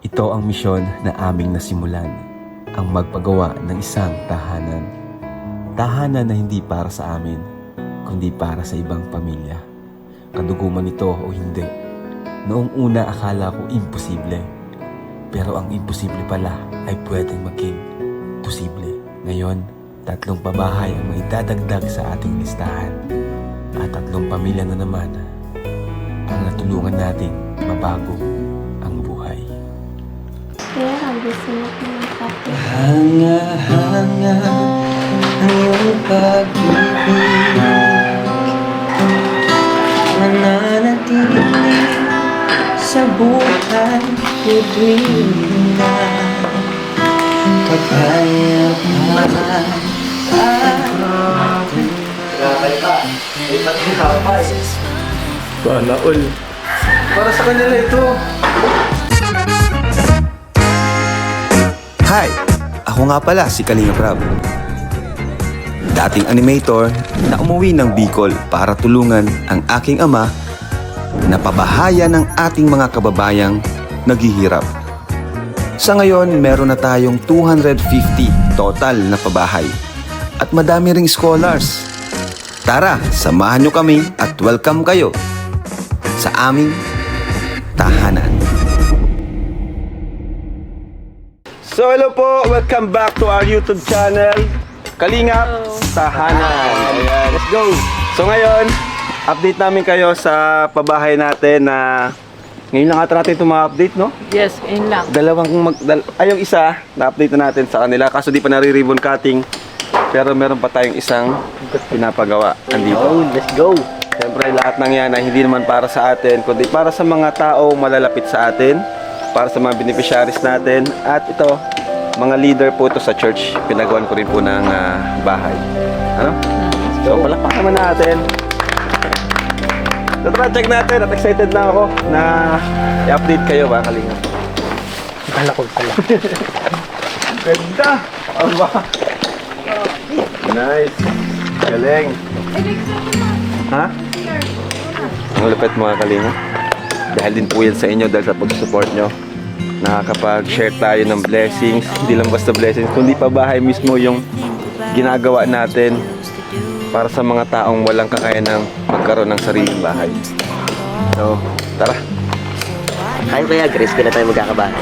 Ito ang misyon na aming nasimulan, ang magpagawa ng isang tahanan. Tahanan na hindi para sa amin, kundi para sa ibang pamilya. Kaduguman ito o hindi. Noong una akala ko imposible. Pero ang imposible pala ay pwedeng maging posible. Ngayon, 3 pabahay ang maidadagdag sa ating listahan. At 3 pamilya na naman ang natulungan nating mabago ang buhay. Kaya gusto mo pinakapi. Hanga-hanga ang iyong pag-ibig, mananatili sa buhay ko tuwing na kapayapaan Sana all. Para sa kanila ito. Hi! Ako nga pala si Kalinga Prab. Dating animator na umuwi ng Bicol para tulungan ang aking ama na pabahayan ng ating mga kababayang naghihirap. Sa ngayon, meron na tayong 250 total na pabahay at madami ring scholars. Tara, samahan nyo kami at welcome kayo sa aming tahanan. So hello po, welcome back to our YouTube channel, Kalingap Tahanan. Ayan, let's go. So ngayon, update namin kayo sa pabahay natin na ngayon lang ata natin ito ma-update, no? Yes, yun lang. Yung isa, na-update na natin sa kanila kaso di pa nare-ribbon cutting. Pero meron pa tayong isang pinapagawa andito. Oh, let's go! Siyempre lahat ng yan ay hindi naman para sa atin, kundi para sa mga tao malalapit sa atin, para sa mga beneficiaries natin. At ito, mga leader po ito sa church. Pinagawan ko rin po ng bahay. Ano? So, palakpak naman natin. So, tara, check natin. At excited na ako na i-update kayo, ba, Kalinga? Kala ko pala. Ganda! Ano ba? Nice! Galing! Ha? Ang lupit mga Kalinga. Dahil din po yan sa inyo, dahil sa pag-support nyo, nakakapag-share tayo ng blessings. Hindi lang basta blessings, kundi pabahay mismo yung ginagawa natin para sa mga taong walang kakayanang magkaroon ng sariling bahay. So, tara! Kain kaya, Grace, kailan tayo magkakabahay?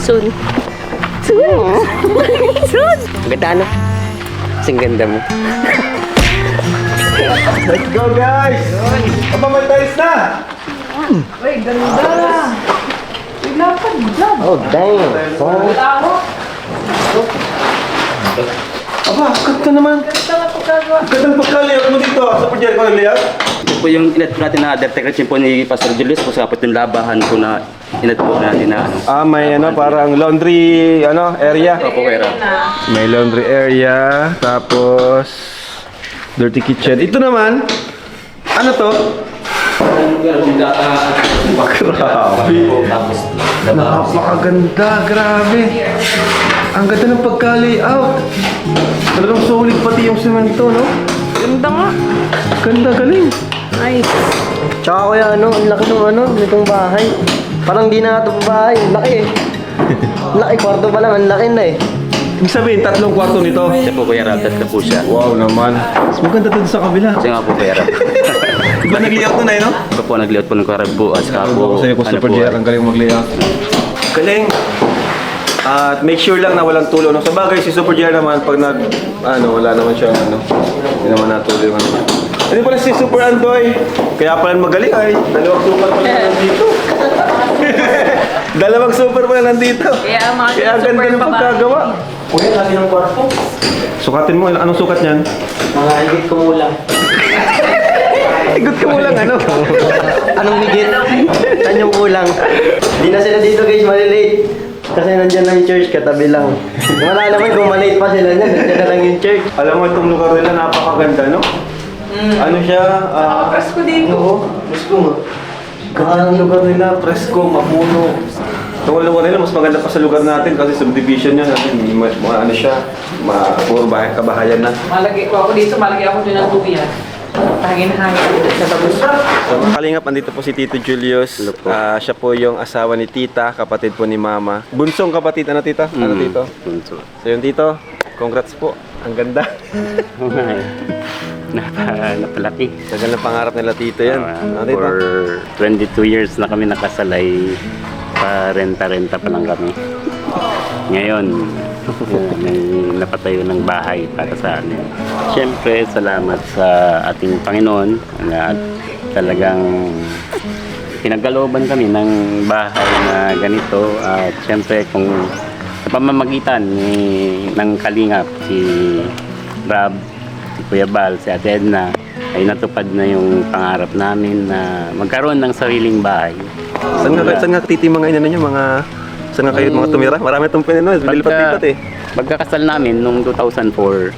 Soon. Ang ganda, ano? Kasing ganda mo. Let's go, guys! Aba, may tiles na! Uy, ganda! Ilapad lang. Oh, damn! Aba, ganda naman! Ganda nga pagkagawa. Gandang pagka-layout mo dito sa project ko nag-layout. Ito po yung inat po natin na decoration po ni Pastor Julius po sa kapit yung labahan po na inat po natin na ano. May parang laundry area. Opo, Kuya Rob. May laundry area, tapos dirty kitchen. Ito naman, ano to? Grabe. Napakaganda, grabe. Ang ganda ng pagka-layout. Talagang solid pati yung semento, no? Ganda nga. Ganda, galing. Nice. Tsaka kuya, ang laki ng nitong bahay. Parang di na ito bahay, ang laki eh. Ang laki, kwarto pa lang, ang laki na eh. Ibig sabihin, 3 kwarto nito. Siya po Kuya Rob, tatlo po siya. Wow naman. Mas maganda dito sa kabila. Siya nga po Kuya Rob. Iba nag-layout na no? Ito po nag-layout po ng Kuya Rob po at saka po Ako sa'yo ko Super JR, ang galing mag-layout. Galing! At make sure lang na walang tulo. No? Sa bagay, si Super JR naman, pag wala naman siya, hindi naman natulo yung ano. Hindi pala si Super Andoy. Kaya pala magaling ay, dalawang super pala nandito. Dalawang super pala nandito. Kaya mga Kaya ang ganda ng pagkagawa. Kuya, laki ng kwarto. Sukatin mo, anong sukat niyan? Mga higit kumulang. Igot ka mo lang, ano? Anong higit? Saan yung kulang? Di na sila dito guys, malilate. Kasi nandyan lang yung church, katabi lang. Wala naman kung malate pa sila dyan, nandyan na lang yung church. Alam mo, itong lugar nila napakaganda, no? Ano siya? Presko dito. Oo, presko mo. Ganda ng lugar nila, presko, mapuno. Itong lugar nila, mas maganda pa sa lugar natin kasi subdivision yan. Mga ano siya, puro kabahayan na. Malagay ko ako dito, malagay ako din ng duyan. Hangin-hangin sa labas. So mga kalingap, andito po si Tito Julius. Siya po yung asawa ni Tita, kapatid po ni Mama. Bunsong kapatid, ano Tito? Ano Tito? Bunso. So yun Tito, congrats po. Ang ganda. Napalaki. Tagal na pangarap nila Tito yan. Ano Tito? For 22 years na kami nakasalay, pa-renta-renta pa lang kami. Ngayon, may napatayo ng bahay para sa amin. Siyempre, salamat sa ating Panginoon na talagang pinagkalooban kami ng bahay na ganito. At siyempre, kung sa pamamagitan ng Kalingap, si Rab, si Kuya Bal, si Ate Edna, ay natupad na yung pangarap namin na magkaroon ng sariling bahay. Saan nga titi mga ina ninyo? Saan nga kayo mga tumira? Marami itong pinino. Lilipat-lipat eh. Pagkakasal namin noong 2004,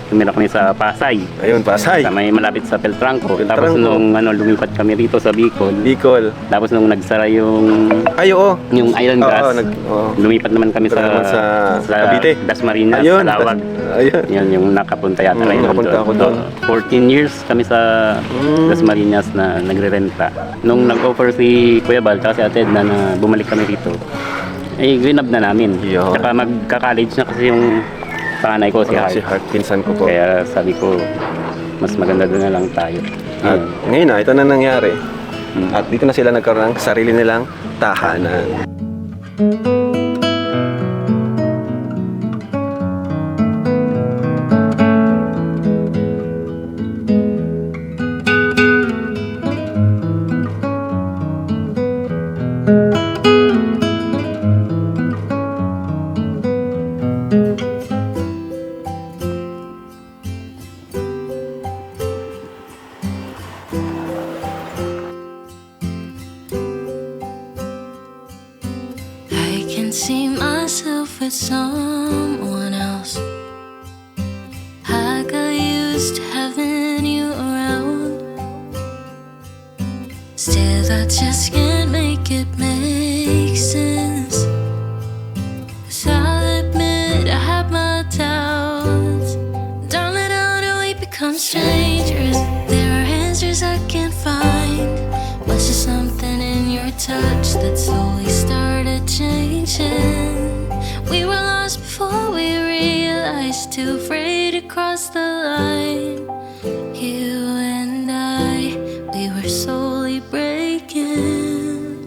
tumira kami sa Pasay. Ayun, Pasay. Sa may malapit sa Peltranco. Peltranco. Tapos nung lumipat kami rito sa Bicol. Bicol. Tapos nung nagsara yung Ay, oo. Island Grass, Oo. lumipat naman kami Ito naman sa Cavite. Dasmariñas, Ayun. sa Lawag. Ayun. Yun yung nakapunta yata kayo nakapunta ako doon. 14 years kami sa Dasmariñas na nagre-renta. Nung nag-offer si Kuya Bal at si Ate Edna na bumalik kami rito, ay grinab na namin. Yun. Tsaka magka-college na kasi yung panganay ko, si Hart. Si Hart, pinsan ko po. Kaya sabi ko, mas maganda doon na lang tayo. At ngayon na, ito na nangyari. At dito na sila nagkaroon ng sarili nilang tahanan. I can see myself with someone else. I got used to having you around. Still, I just can't make it make sense. 'Cause I'll admit I have my doubts. Darling, how do we become strangers? There are answers I can't find. Was there something in your touch that slowly started changing? We were lost before we realized, too afraid to cross the line. You and I, we were slowly breaking.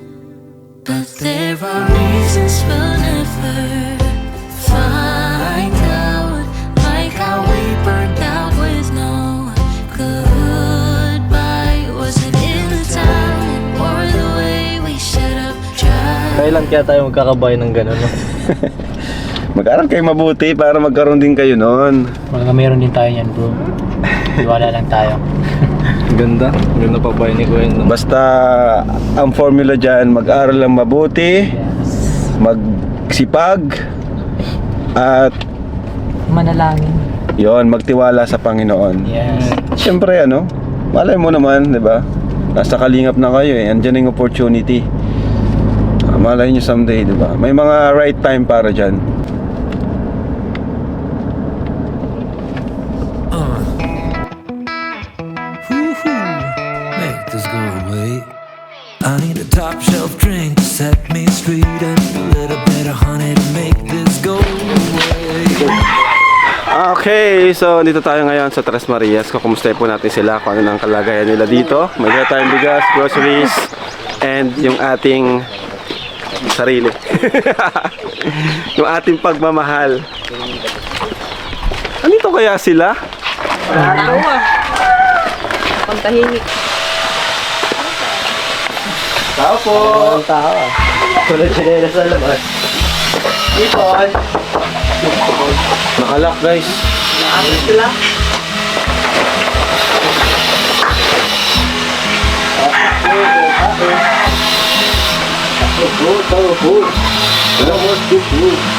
But there are reasons we'll never find out, like how we burned out with no goodbye. Was it in the time or the way we should have tried? Kailan kaya tayo magkakabay ng gano'n, no? Mag-aral kayo mabuti para magkaroon din kayo noon. Mga meron din tayo yan, bro. Iwala lang tayo. Ganda. Ganda pa ba ni Kuya, no? Basta ang formula dyan, mag-aral lang mabuti, magsipag, at Manalangin. yon magtiwala sa Panginoon. Yes. Siyempre ano, malay mo naman, di ba? Nasa Kalingap na kayo eh, andyan yung opportunity. Malay nyo someday, di ba? May mga right time para dyan. Make this go away. I need a top shelf drink to set me straight and a little bit of honey to make this go away. Okay, so dito tayo ngayon sa Tres Marias. Kukumustahin po natin sila kung ano ang kalagayan nila dito. May dala tayong bigas, groceries, and yung ating sarili. Yung ating pagmamahal. Andito kaya sila? Pantahimik. Tao po! Ang tao, ah. Tulad siya na sa labas. Dito, Nakalak guys. Nakakit sila.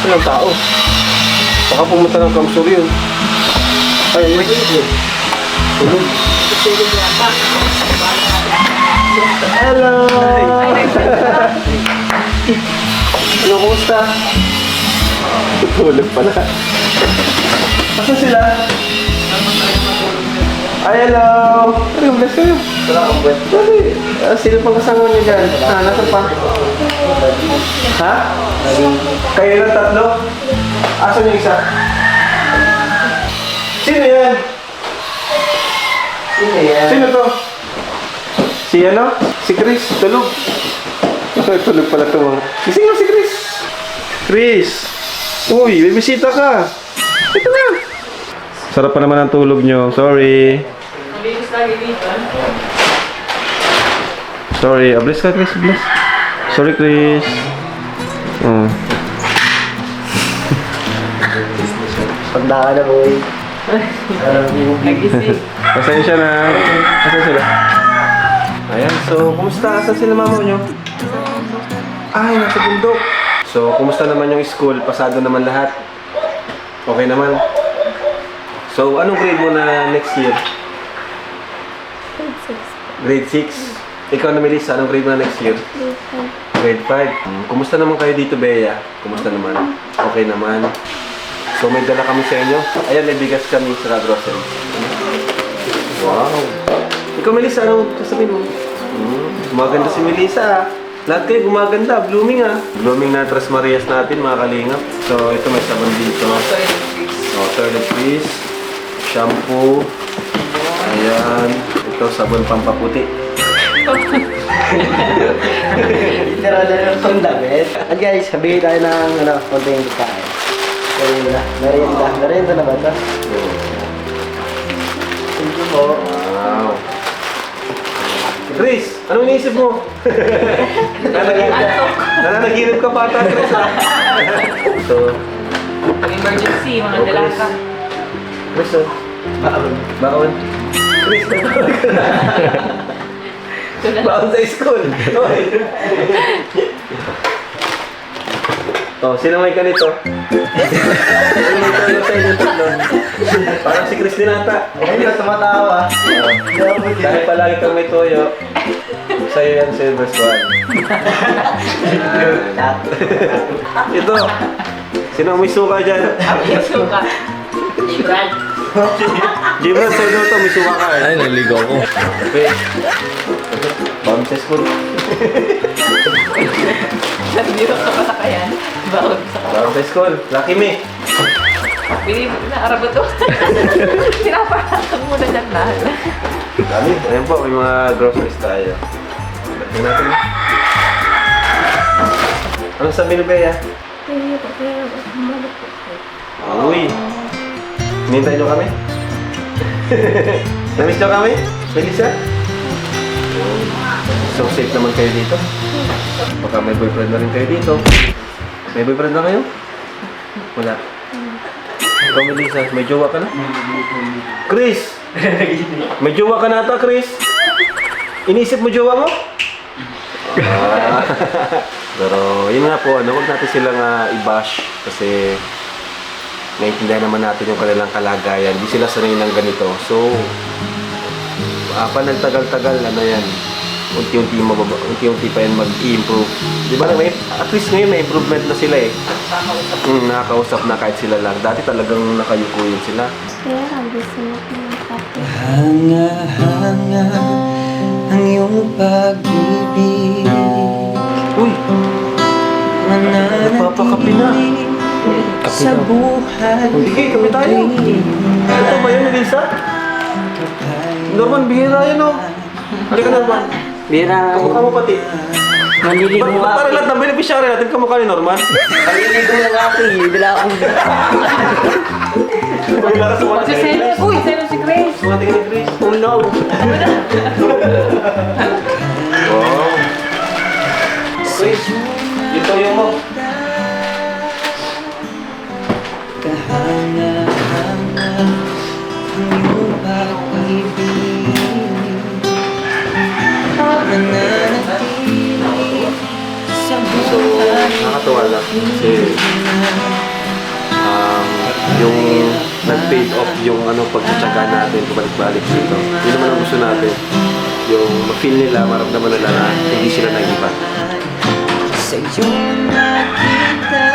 Walang tao. Baka pumunta ng kamsur yun. Ay, tulog. hello! Ano, kumusta? Tulog pala. Asa sila? Ay, hello! Ay, bless kayo. Wala akong buwan. Dali. Sino pang kasama niyo dyan? Nasa pa? Ha? Kayo lang tatlo? Asan yung isa? Sino yan? Sino yan? Sino to? Si ano? Si Chris. Tulog. Tulog pala ito mga. Gising mo si Chris. Chris! Uy, may bisita ka. Ito na. Sarap pa naman ang tulog nyo. Sorry. Sorry. Bless ka, Chris. Bless. Sorry, Chris. Oh. Pagda ka na, boy. Nagising. Pasensya na. Asan sila? Ayan, so, kumusta? Asan sila mama nyo? Ay, nasa bundok. So, kumusta naman yung school? Pasado naman lahat? Okay naman? So, anong grade mo na next year? Grade 6. Ikaw na, Melissa, anong grade mo na next year? Grade 5. Kumusta naman kayo dito, Bea? Kumusta naman? Okay naman. So, may dala kami sa inyo. Ayan, may bigas kami sa grocery. Wow! Ikaw, Melissa, anong sasabihin mo? Gumaganda si Melissa, ah. Lahat kayo gumaganda, blooming ah. Blooming na Tres Marias natin, mga kalingap. So, ito may sabon dito. Oh, toilet paste, shampoo. Ayan. Ito, sabon pampaputi. Literal na itong damit. At guys, sabihin tayo ng konting kain. Merienda na ba ito? Thank you po. Wow! Chris, anong iniisip mo? Nananaginip ka pa ata, Chris ah. So, Emergency, mga dalaga. Chris, oh. Baon. Chris, natawag ka na. Baon sa school. Oy. Oh, sino may ganito? Sino may toyo sa inyo tatlo? Parang si Chris din ata. Hindi ka tumatawa. Dahil palagi kang may toyo, sa'yo yan silver swan. Ito, sino ang may suka dyan? Suka. Suka. Jimron, sa'yo daw ito, may suka ka eh. Ay, naligaw ko. Okay. Bawang sa school. Nandito ka pa sa kayan. Bawag sa Bawang sa school. Lucky me. Binibig na arabo to. Pinapahatang muna dyan lahat. Dami. Ayan po, may mga groceries tayo. Lagyan natin. Anong sabi ni Bea? Uy. Hinintay nyo kami? Namiss nyo kami? Melissa? So safe naman kayo dito? Baka may boyfriend na rin kayo dito. May boyfriend na kayo? Wala. Ikaw, Melissa, may jowa ka na? Chris! May jowa ka na ata, Chris? Inisip mo jowa mo? Pero yun nga po, huwag natin silang i-bash kasi naiintindihan naman natin yung kanilang kalagayan. Hindi sila sanay ng ganito. So, pa nagtagal-tagal, yan, unti-unti pa yan mag-i-improve. Di ba, at least ngayon may improvement na sila eh. Nakakausap na kahit sila lang. Dati talagang nakayuko yun sila. Kaya gusto mo ng kape. Hanga-hanga ang iyong pag-ibig. Uy! Nagpapakapi na. Sa buhay. Sige, kape tayo. Ito ba yun, Melissa? Norman, bihira yan o. Halika Norman. Bira, Kamukha mo pati. maniligo Ba't parang lahat ng beneficiary natin kamukha ni Norman? Pag-iligo ng ate, bila akong... Wala ka sumati Si kay Seno. Uy, Seno si Grace. Sumati ka ni Chris. Oh no. Wow. Chris, yung toyo mo. Kahanga-hanga ang iyong pag-ibig. Mananatili sa So, buhay. nakakatuwa lang kasi yung nag-paid off yung pagtsatsaga natin, pabalik-balik dito. Yun naman ang gusto natin. Yung ma-feel nila, maramdaman nila na hindi sila nag-iba. Sa iyong nakita,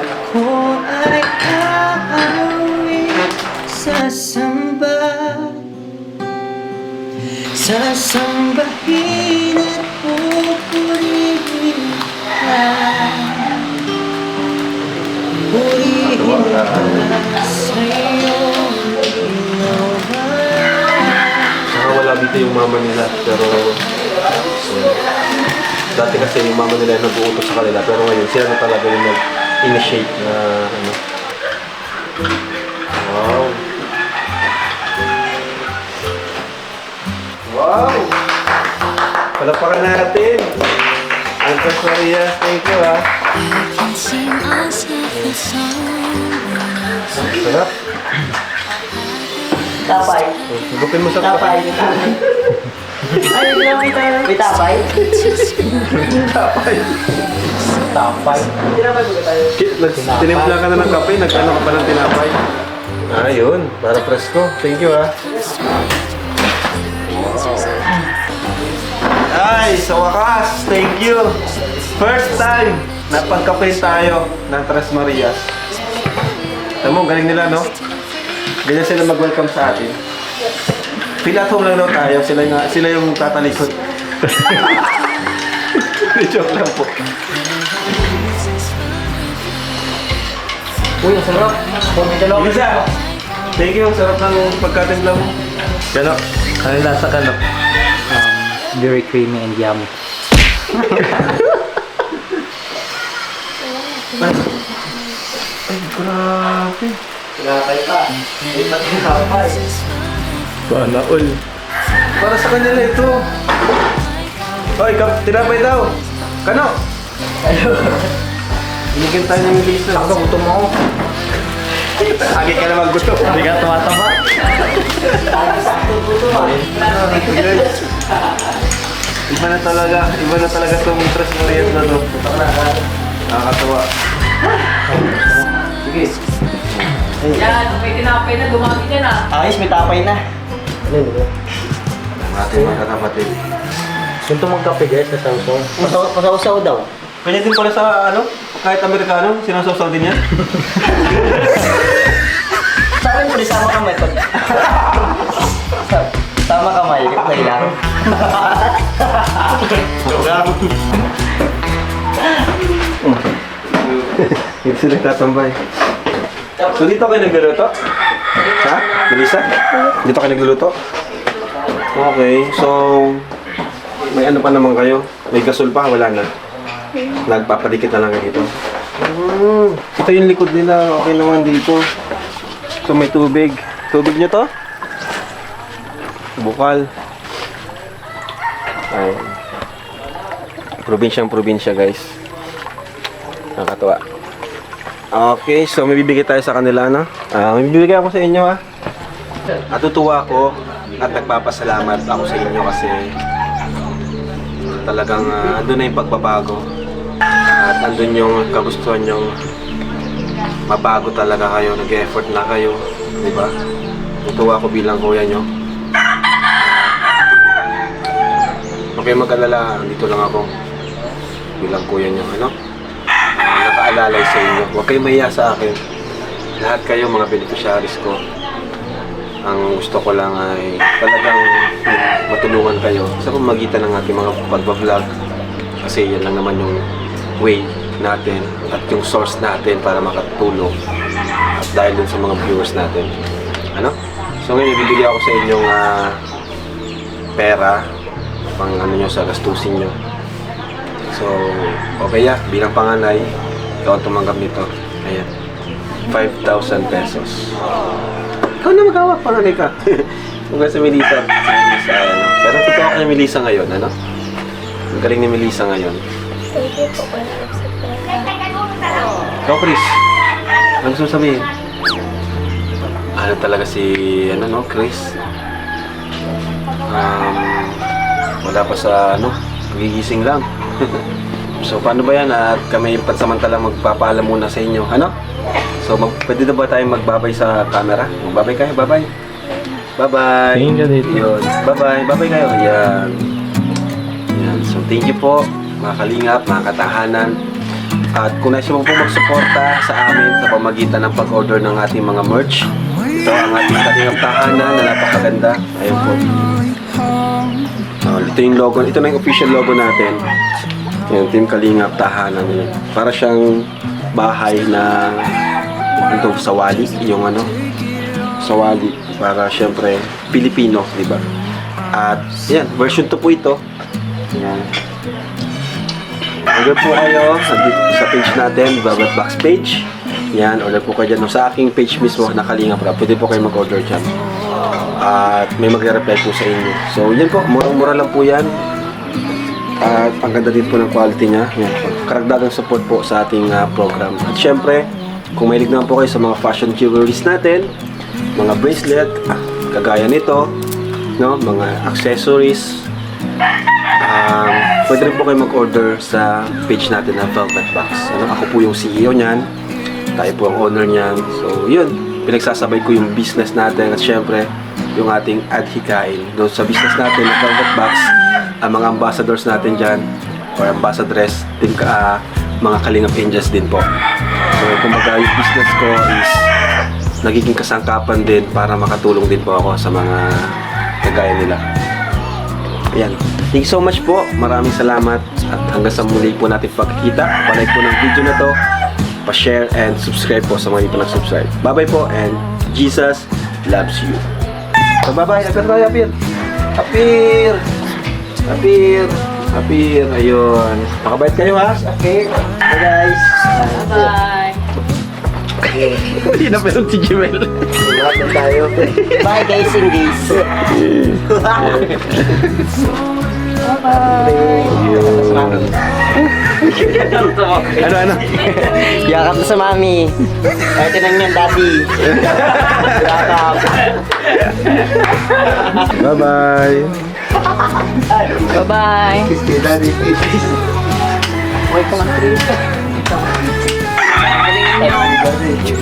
ako ay aawi. Saka wala dito yung mama nila, pero dati kasi yung mama nila yung nag-uutos sa kanila, pero ngayon sila na talaga yung nag-initiate na ano. Wow! Wow! Palapakan natin! Altas Maria, thank you ha! I can see myself with someone else. Sarap! Tapay. Higupin mo sa Tapay. Ay, may tapay. tapay! Tapay. Tinapay ko tayo. Tinimpla ka na ng kape, nag-ano ka pa ng tinapay. Ah, yun. Para presko. Thank you ha. Ay, sa wakas, thank you. First time na pagkape tayo ng Tres Marias. Alam mo, galing nila, no? Ganyan sila mag-welcome sa atin. Feel at home lang daw tayo. Sila yung tatalikod. Joke lang po. Uy, ang sarap. Bisa! Thank you, sarap ng pagkatimpla mo. Gano? Ano yung lasa ka, no? Very creamy and yummy. Ay, grabe. Tinapay pa. Tinapay. Sana all. Para sa kanya na ito. Hoy, tinapay daw. Kano? Binigyan tayo ng Melissa. Saka gutom ako. Lagi ka naman gusto. Hindi ka tumatama. Iba na talaga itong Tres Marias na to. Nakakatawa. Sige. Yan, may tinapay na, dumami niya na. Ayos, may tapay na. Ang ating mga kapatid. Gusto mong kape guys sa Samsung. Pasaw-saw daw. Kanya din pala sa ano, kahit Amerikano, sinasawsaw din yan. Sa akin, pwede sama kamay. Sama kamay, play lang. Hindi sila tatambay. So dito kayo nagluluto? Ha? Melissa? Dito kayo nagluluto? Okay, so may ano pa naman kayo? May gasol pa? Wala na? Nagpapadikit na lang kayo dito? Ito yung likod nila. Okay naman dito. So may tubig. Tubig nyo to? Bukal. Ay. Probinsyang-probinsya guys. Nakakatuwa. Okay, so may bibigay tayo sa kanila, no? May bibigay ako sa inyo, ha? Natutuwa ako at nagpapasalamat ako sa inyo kasi talagang andun na yung pagbabago at andun yung kagustuhan yung mabago talaga kayo, nag-effort na kayo, di ba? Natutuwa ako bilang kuya nyo. Huwag kayong mag-alala, dito lang ako bilang kuya nyo, ano? Nakaalalay sa inyo. Huwag kayong mahiya sa akin. Lahat kayo mga beneficiaries ko. Ang gusto ko lang ay talagang matulungan kayo sa pamamagitan ng ating mga pagbablog. Kasi yan lang naman yung way natin at yung source natin para makatulong. At dahil dun sa mga viewers natin. Ano? So ngayon, ibibigay ako sa inyong pera pang ano nyo sa gastusin nyo. So, okay bilang panganay, ikaw ang tumanggap nito. Ayan. 5,000 pesos. Ikaw na mag-hawak, panganay ka. Kung sa Melissa. Si Melissa, ano. Pero totoo ka ni Melissa ngayon, ano? Ang galing ni Melissa ngayon. Thank you po pala sa pera. Ikaw, Chris. Ano gusto mo sabihin? Ano talaga si, ano no, Chris? Wala pa sa, ano, gigising lang. So, paano ba yan? At kami pansamantala magpapaalam muna sa inyo. Ano? So, pwede na ba tayong magbabay sa camera? Magbabay kayo? Bye-bye. Bye-bye. Tingin ka dito. Yun. Bye-bye. Bye-bye kayo. Yan. Yan. So, thank you po, mga kalingap, mga katahanan. At kung nais mo po magsuporta sa amin sa pamagitan ng pag-order ng ating mga merch, ito ang ating kalingap tahanan na napakaganda. Ayun po. Ito yung logo. Ito na yung official logo natin. Yung Team Kalingap, tahanan nila. Para siyang bahay na ito, sawali, yung ano, sawali. Para syempre, Pilipino, di ba? At yan, version 2 po ito. Yan. Order po kayo sa page natin, Velvet Box page. Yan, order po kayo dyan. Sa aking page mismo na Kalingap Rap, pwede po kayo mag-order dyan. At may magre-reply po sa inyo. So, yan po, murang-mura lang po yan. At ang ganda din po ng quality niya. Yan. Karagdagang support po sa ating program. At syempre, kung mahilig naman po kayo sa mga fashion jewelries natin, mga bracelet, kagaya nito, no, mga accessories, pwede rin po kayo mag-order sa page natin na Velvet Box. Ano, ako po yung CEO niyan, tayo po ang owner niyan. So, yun, pinagsasabay ko yung business natin at syempre, yung ating adhikain. Doon sa business natin na Velvet Box, ang mga ambassadors natin dyan, or ambassadress, din mga Kalingap Angels din po. So, kumbaga yung business ko is nagiging kasangkapan din para makatulong din po ako sa mga kagaya nila. Ayan. Thank you so much po. Maraming salamat. At hanggang sa muli po natin pagkikita. Pa-like po ng video na to. Pa-share and subscribe po sa mga hindi pa nag-subscribe. Bye-bye po and Jesus loves you. So, bye-bye. Apir tayo, Apir. Apir. Apir. Apir. Ayun. Makabait kayo ha. Okay. Bye guys. Bye! Hindi na meron si Jewel. Lahat na tayo. Bye guys and guys. Ano? Yakap na sa mami. Ay, tinang yan, daddy. Yakap. Bye-bye. Bye-bye! Kiss kay daddy.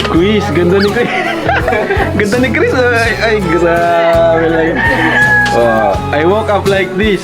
Quiz, ganda ni Chris. Ganda ni Chris. Ay, grabe lang. Oh, I woke up like this.